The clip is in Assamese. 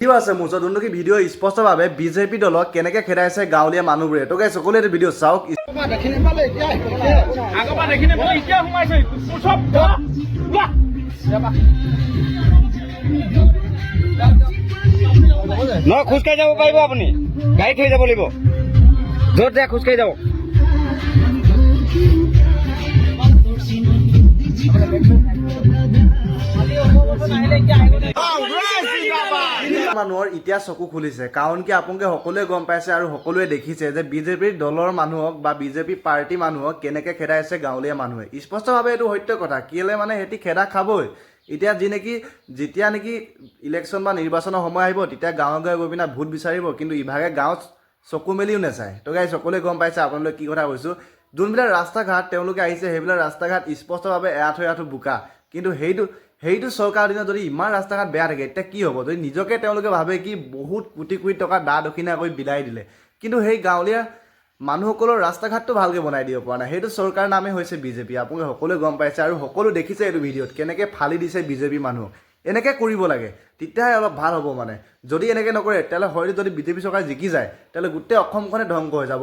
ভিডিও আছে মোৰ ওচৰত যোনটো কি ভিডিঅ' স্পষ্টভাৱে বিজেপি দলক কেনেকৈ খেদাইছে গাঁৱলীয়া মানুহবোৰে তো গাইছ সকলোৱে ভিডিঅ' চাওক। নহয় খোজকাঢ়ি যাব পাৰিব আপুনি, গাড়ী থৈ যাব লাগিব, য'ত যায় খোজকাঢ়ি যাব। মানুহৰ এতিয়া চকু খুলিছে, কাৰণ কি আপোনালোকে সকলোৱে গম পাইছে আৰু সকলোৱে দেখিছে যে বিজেপিৰ দলৰ মানুহক বা বিজেপি পাৰ্টি মানুহক কেনেকৈ খেদাইছে গাঁৱলীয়া মানুহে। স্পষ্টভাৱে এইটো সত্য কথা, কেলে মানে সিহঁতি খেদা খাবই। এতিয়া যেতিয়া নেকি ইলেকশ্যন বা নিৰ্বাচনৰ সময় আহিব তেতিয়া গাঁৱে গাঁৱে গৈ পিনে ভোট বিচাৰিব, কিন্তু ইভাগে গাঁৱত চকু মেলিও নাচায়। তো গাই সকলোৱে গম পাইছে আপোনালোকে কি কথা কৈছোঁ। যোনবিলাক ৰাস্তা ঘাট তেওঁলোকে আহিছে সেইবিলাক ৰাস্তা ঘাট স্পষ্টভাৱে এৰাঠো বোকা, কিন্তু সেইটো চৰকাৰৰ দিনত যদি ইমান ৰাস্তা ঘাট বেয়া থাকে এতিয়া কি হ'ব। যদি নিজকে তেওঁলোকে ভাবে কি বহুত কোটি কোটি টকা দা দক্ষিণা কৰি বিলাই দিলে, কিন্তু সেই গাঁৱলীয়া মানুহসকলৰ ৰাস্তা ঘাটটো ভালকৈ বনাই দিব পৰা নাই। সেইটো চৰকাৰ নামেই হৈছে বিজেপি। আপোনালোকে সকলোৱে গম পাইছে আৰু সকলো দেখিছে এইটো ভিডিঅ'ত কেনেকৈ ফালি দিছে বিজেপি মানুহক। এনেকৈ কৰিব লাগে, তেতিয়াহে অলপ ভাল হ'ব মানে। যদি এনেকৈ নকৰে তেতিয়াহ'লে হয়তো যদি বিজেপি চৰকাৰ জিকি যায় তেতিয়াহ'লে গোটেই অসমখনে ধ্বংস হৈ যাব।